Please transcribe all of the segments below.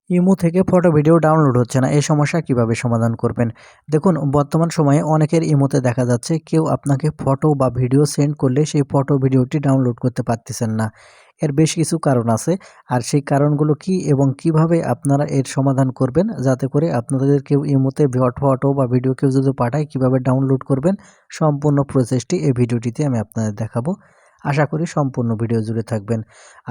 Imo থেকে photo video download হচ্ছে না, এই সমস্যা কিভাবে সমাধান করবেন? দেখুন, বর্তমান সময়ে অনেকের ইমোতে দেখা যাচ্ছে কেউ আপনাকে ফটো বা ভিডিও সেন্ড করলে সেই ফটো ভিডিওটি ডাউনলোড করতে পারতেছেন না। এর বেশ কিছু কারণ আছে। আর সেই কারণগুলো কি এবং কিভাবে আপনারা এর সমাধান করবেন যাতে করে আপনাদের কেউ ইমোতে ফটো বা ভিডিও কেউ যদি পাঠায় কিভাবে ডাউনলোড করবেন, সম্পূর্ণ প্রসেসটি এই ভিডিওটিতে আমি আপনাদের দেখাবো। আশা করি সম্পূর্ণ ভিডিও জুড়ে থাকবেন।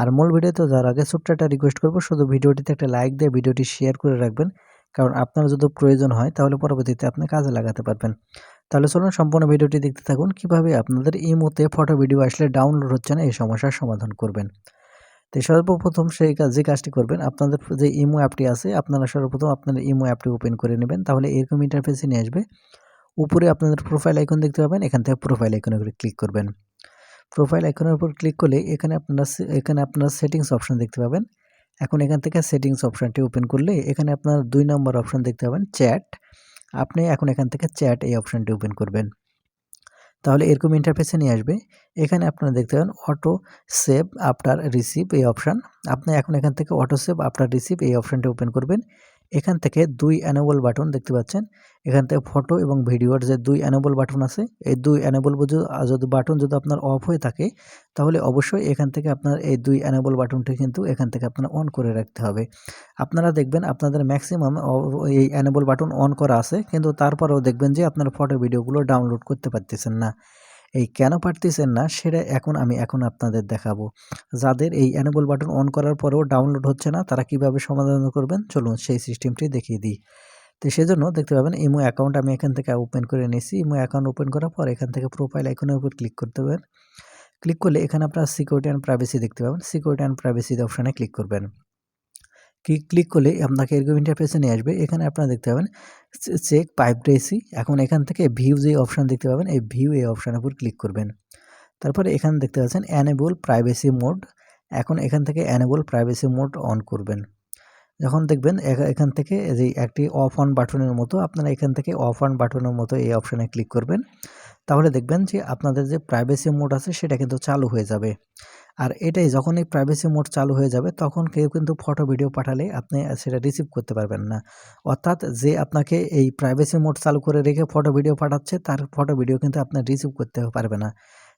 আর মূল ভিডিওতে যাওয়ার আগে ছোট্ট একটা রিকোয়েস্ট করব, শুধু ভিডিওটিতে একটা লাইক দিয়ে ভিডিওটি শেয়ার করে রাখবেন। কারণ আপনার যদি প্রয়োজন হয় তাহলে পরবর্তীতে আপনি কাজে লাগাতে পারবেন। তাহলে চলুন সম্পূর্ণ ভিডিওটি দেখতে থাকুন কিভাবে আপনাদের ইমোতে ফটো ভিডিও আসলে ডাউনলোড হচ্ছে না এই সমস্যার সমাধান করবেন। তো সর্বপ্রথম যে কাজটি করবেন, আপনাদের যে ইমো অ্যাপটি আছে আপনারা সর্বপ্রথম আপনার ইমো অ্যাপটি ওপেন করে নেবেন। তাহলে এরকম ইন্টারফেসে নিয়ে আসবে। উপরে আপনাদের প্রোফাইল আইকন দেখতে পাবেন, এখান থেকে প্রোফাইল আইকনের উপরে ক্লিক করবেন। প্রোফাইল আইকনের উপর ক্লিক করলে এখানে আপনারা সেটিংস অপশন দেখতে পাবেন। এখন এখান থেকে সেটিংস অপশনটি ওপেন করলে এখানে আপনার ২ নম্বর অপশন দেখতে পাবেন চ্যাট। আপনি এখন এখান থেকে চ্যাট এই অপশনটি ওপেন করবেন। তাহলে এরকম ইন্টারফেসে নিয়ে আসবে। এখানে আপনারা দেখতে পাবেন অটো সেভ আফটার রিসিভ এই অপশন। আপনি এখন এখান থেকে অটো সেভ আফটার রিসিভ এই অপশনটি ওপেন করবেন। এখান থেকে ২ এনেবল বাটন দেখতে পাচ্ছেন। এখান থেকে ফটো এবং ভিডিওর যে ২ এনেবল বাটন আছে, এই ২ এনেবল যদি বাটন যদি আপনার অফ হয়ে থাকে, তাহলে অবশ্যই এখান থেকে আপনার এই ২ এনেবল বাটনটি কিন্তু এখান থেকে আপনার অন করে রাখতে হবে। আপনারা দেখবেন আপনাদের ম্যাক্সিমাম এই এনেবল বাটন অন করা আছে, কিন্তু তারপরেও দেখবেন যে আপনার ফটো ভিডিওগুলো ডাউনলোড করতে পারতেছেন না। এই কেন পারতেছেন না সেটা এখন আপনাদের দেখাবো। যাদের এই এনেবল বাটন অন করার পরেও ডাউনলোড হচ্ছে না তারা কিভাবে সমাধান করবেন, চলুন সেই সিস্টেমটি দেখিয়ে দিই। তো সেজন্য দেখতে পাবেন ইমো অ্যাকাউন্ট আমি এখান থেকে ওপেন করে নিয়েছি। ইমো অ্যাকাউন্ট ওপেন করার পর এখান থেকে প্রোফাইল আইকনের উপর ক্লিক করতে পারবেন। ক্লিক করলে এখানে আপনারা সিকিউরিটি অ্যান্ড প্রাইভেসি দেখতে পাবেন। সিকিউরিটি অ্যান্ড প্রাইভেসি অপশনে ক্লিক করবেন। ক্লিক করলে আপনাকে এরকম ইন্টারফেসে নিয়ে আসবে। এখানে আপনারা দেখতে পাবেন চেক প্রাইভেসি। এখন এখান থেকে ভিউ যে অপশন দেখতে পাবেন, এই ভিউ এই অপশনের উপর ক্লিক করবেন। তারপরে এখানে দেখতে পাচ্ছেন এনেবল প্রাইভেসি মোড। এখন এখান থেকে এনেবল প্রাইভেসি মোড অন করবেন। যখন দেখবেন এখান থেকে যে একটি অফ অন বাটনের মতো, আপনারা এখান থেকে অফ অন বাটনের মতো এই অপশনে ক্লিক করবেন। তাহলে দেখবেন যে আপনাদের যে প্রাইভেসি মোড আছে সেটা কিন্তু চালু হয়ে যাবে। আর এটাই যখন এই প্রাইভেসি মোড চালু হয়ে যাবে তখন কেউ কিন্তু ফটো ভিডিও পাঠালে আপনি সেটা রিসিভ করতে পারবেন না। অর্থাৎ যে আপনাকে এই প্রাইভেসি মোড চালু করে রেখে ফটো ভিডিও পাঠাচ্ছে তার ফটো ভিডিও কিন্তু আপনার রিসিভ করতে পারবে না।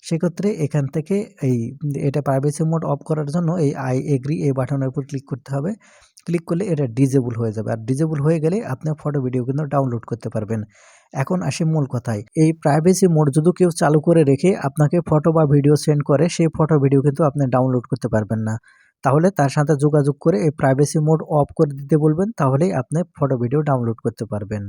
সেক্ষেত্রে এখান থেকে এটা প্রাইভেসি মোড অফ করার জন্য এই আই এগ্রি এই বাটনের উপর ক্লিক করতে হবে। ক্লিক করলে এটা ডিজেবল হয়ে যাবে। আর ডিজেবল হয়ে গেলে আপনি ফটো ভিডিও কিন্তু ডাউনলোড করতে পারবেন। এখন আসি মূল কথায়। এই প্রাইভেসি মোড যদি কেউ চালু করে রেখে আপনাকে ফটো বা ভিডিও সেন্ড করে, সেই ফটো ভিডিও কিন্তু আপনি ডাউনলোড করতে পারবেন না। তাহলে তার সাথে যোগাযোগ করে এই প্রাইভেসি মোড অফ করে দিতে বলবেন, তাহলেই আপনি ফটো ভিডিও ডাউনলোড করতে পারবেন।